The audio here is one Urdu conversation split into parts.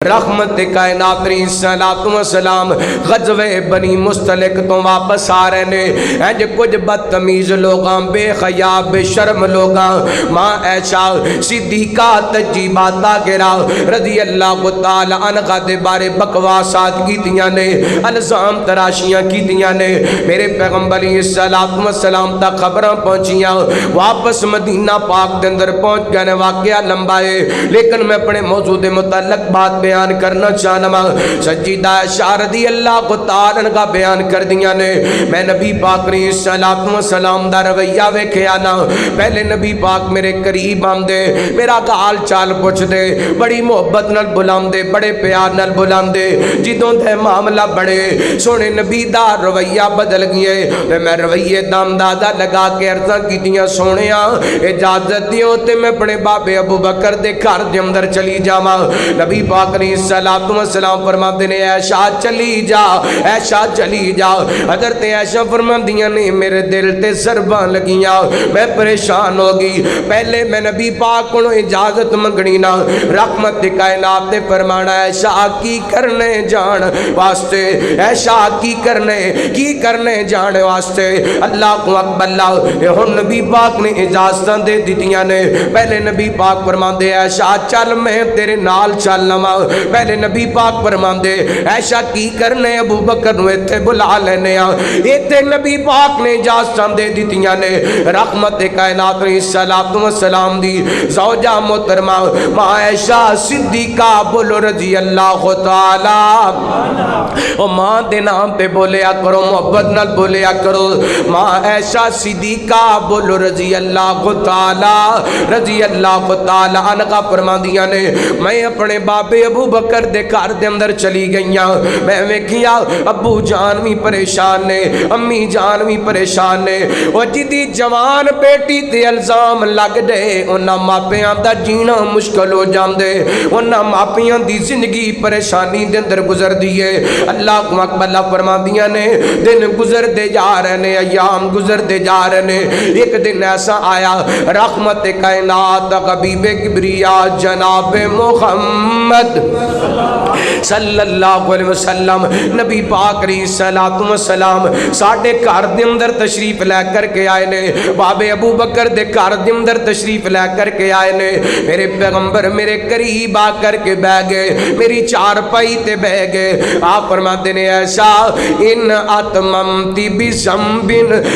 رحمت کائنات علیہ الصلوۃ والسلام غزوہ بنی مستلق تو واپس آ رہے نے انج کچھ بدتمیز لوگاں بے حیا بے شرم لوگاں ماں عائشہ صدیقہ تجیباتا گرا رضی اللہ تعالی عنہا دے بارے بکواسات کیتیاں نے الزام تراشیاں کیتیاں نے میرے پیغمبر علیہ الصلوۃ والسلام تک خبراں پہنچیاں واپس مدینہ پاک دے اندر پہنچ گئے واقعہ لمبا ہے لیکن میں اپنے موضوع دے متعلق بات بیان کرنا چاہنا سجیدہ عائشہ رضی اللہ تعالی عنہا بیان کر دیا نے میں نبی پاک علیہ الصلوۃ والسلام دا رویہ ویکھیا نا پہلے نبی پاک میرے قریب آندے میرا حال چال پوچھ دے بڑی محبت نال بلاندے بڑے پیار نال بلاندے جدوں تے معاملہ بڑے سونے نبی دا رویہ بدل گئے میں رویے دا اندازہ لگا کے عرضاں کیتیاں سونےاں اجازت دیو تے میں اپنے بابے ابو بکر دے گھر دے اندر چلی جاواں نبی پاک علیہ الصلوۃ والسلام فرماتے نے عائشہ چلی جا عائشہ چلی جا حضرت عائشہ فرماندیاں نے میرے دل تے ضرباں لگیاں میں پریشان ہو گئی پہلے میں نبی پاک کو اجازت منگنی نا رحمت کائنات نے فرمانا عائشہ کی کرنے جان واسطے عائشہ کی کرنے جان واسطے اللہ کو اکبر اللہ ہن نبی پاک نے اجازتاں دے دتیاں نے پہلے نبی پاک فرماندے عائشہ چل میں تیرے نال چلنا پہلے نبی پاک فرماندے عائشہ کی کرنے ابو بکر نو ایتھے بلا لینے ایتھے نبی پاک نے اجازتاں دے دتیاں نے رحمت کائنات علیہ الصلوۃ والسلام دی زوجہ محترمہ ماں عائشہ صدیقہ بولو رضی اللہ تعالی او ماں دے نام پہ بولیا کرو محبت نال بولیا کرو ماں عائشہ صدیقہ بولو رضی اللہ تعالی عنہا فرماندیاں نے میں اپنے بابے ابو بکر دے گھر دے اندر چلی گئیاں میں ویکھیا ابو جان بھی پریشان نے امی جان بھی پریشان نے او جدی جوان بیٹی تے الزام لگ دے انہاں ماپیاں دا جینا مشکل ہو جاندے انہاں ماپیاں دی زندگی پریشانی دے اندر گزر دیے اللہ کو اکبر اللہ فرماندیاں نے دن گزر دے جا رہے نے ایام گزر دے جا رہے نے ایک دن ایسا آیا رحمت کائنات حبیب کبریا جناب محمد صلی اللہ علیہ وسلم نبی پاک علیہ الصلوۃ والسلام ساڈے گھر دے اندر تشریف لے کر کے آئے نے بابے ابو بکر دے گھر دے اندر تشریف لے کر کے آئے نے میرے پیغمبر میرے قریب آ کر کے بیٹھ گئے میری چارپائی تے بیٹھ گئے آپ فرماتے نے ایسا ان اتممتی بذنب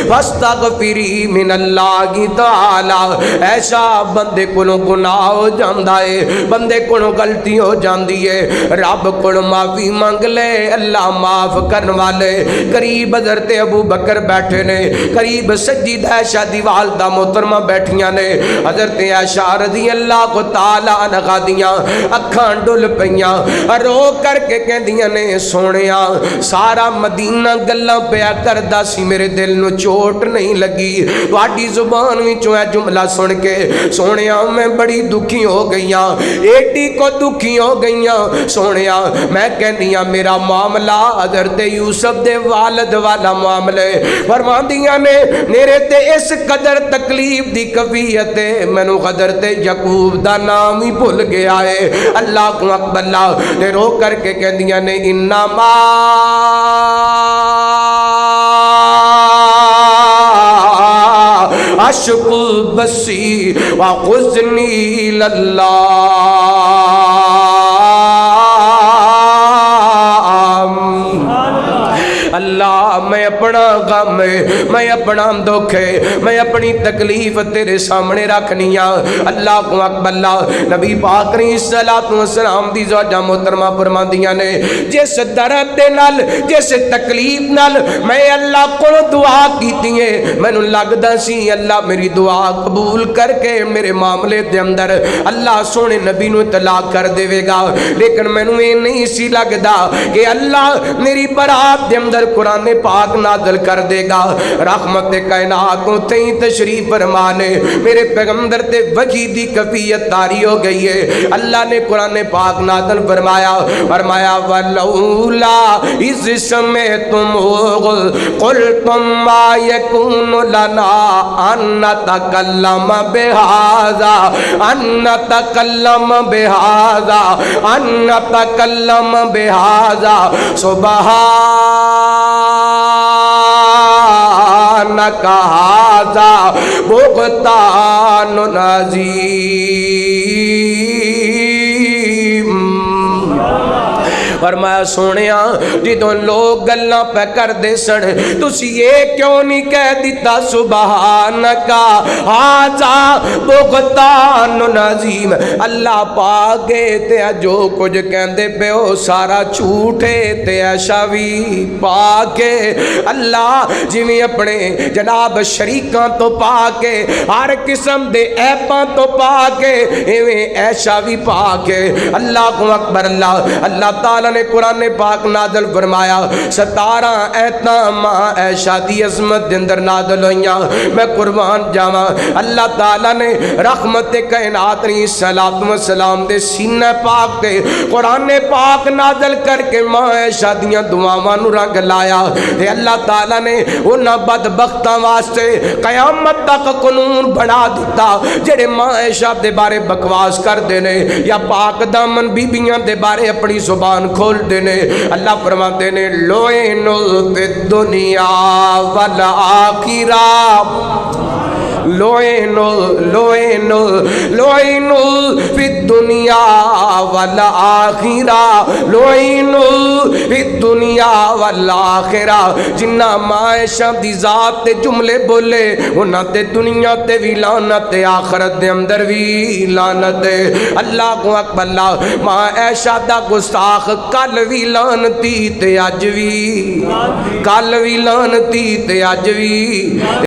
فاستغفری من اللہ تعالی ایسا بندے کولوں گناہ ہو جاندا ہے بندے کولوں غلطی ہو جاندی ہے رب کولوں معافی مانگ لے اللہ معاف کرن والے قریب حضرت ابو بکر بیٹھے نے قریب سجدہ عائشہ دی والدہ محترمہ بیٹھیاں نے حضرت عائشہ رضی اللہ تعالی عنہا دیاں اکھاں ڈل پیاں رو کر کے کہندیاں نے سونیا سارا مدینہ گلاں پیا کردا سی میرے دل نو چوٹ نہیں لگی تہاڈی زبان وچوں اے جملہ سن کے سونیا میں بڑی دکھی ہو گئیاں ایڈی کو دکھی ہو گئیاں سونیا میں کہنیاں میرا معاملہ حضرت یوسف دے والد والا معاملے فرماندیاں نے میرے تے اس قدر تکلیف دی کفیت ہے مینوں حضرت یعقوب دا نام ہی بھول گیا ہے اللہ کو اکبر اللہ نے رو کر کے کہندیاں نے انما اشکو بسی وحزنی للہ اللہ میں اپنا غم میں اپنا دکھ میں اپنی تکلیف تیرے سامنے رکھنیاں اللہ کو اکبر اللہ نبی پاک علیہ الصلوۃ والسلام دی زوجہ محترمہ فرماندیاں نے جس درد دے نال جس تکلیف نال میں اللہ کو دعا کیتی ہے مینوں لگدا سی اللہ میری دعا قبول کر کے میرے معاملے دے اندر اللہ سونے نبی نو اطلاع کر دے گا لیکن مینوں یہ نہیں سی لگدا کہ اللہ میری برات دے اندر قرآن پاک نازل کر کر دے گا. رحمت کائنات کو تھی تشریف فرمانے میرے پیغمبر تے وحی دی کفیت تاری ہو گئی ہے. اللہ نے قرآن پاک نازل فرمایا ولولا اذ سمعتموہ قلتم ما یکون لنا ان نتکلم بہذا سبحانک ھذا بہتان عظیم. فرمایا سونیا جدوں لوگ گلاں پہ کر دے سن تسی یہ کیوں نہیں کہہ دیتا سبحانک ھذا بہتان عظیم. اللہ پاک تے جو کچھ کہندے پے او سارا جھوٹے تے ایشا وی پاک. اللہ جویں اپنے جناب شریکاں تو پاک ہر قسم دے ایپاں تو پاک ایویں ایشا وی پاک. اللہ اکبر. اللہ تعالی نے قرآن پاک نازل فرمایا 17 ایتاں ماں عائشہ دی عظمت دے اندر نازل ہوئیاں. میں قربان جاواں اللہ تعالی نے رحمت کائنات علیہ الصلوۃ والسلام دے سینہ پاک تے قرآن پاک نازل کر کے ماں عائشہ دیاں دعاواں نو رنگ لایا تے اللہ تعالی نے انہاں بدبختاں واسطے قیامت تک قانون بنا دیتا جڑے ماں عائشہ دے بارے بکواس کر دینے یا پاک دامن بیبیاں دے بارے اپنی زبان کھول دینے. اللہ فرماتے نے لوئنو فی الدنیا والآخرہ لوئنو فی الدنیا والآخرہ لوئنو فی الدنیا والآخرہ. جنہ معاشہ دی ذات تے جملے بولے انہاں تے دنیا تے بھی لعنت تے آخرت دے اندر بھی لعنت. اللہ کو اکبر. اللہ معاشہ دا گستاخ کل بھی لعنتی تے اج بھی کل بھی لعنتی تے اج بھی.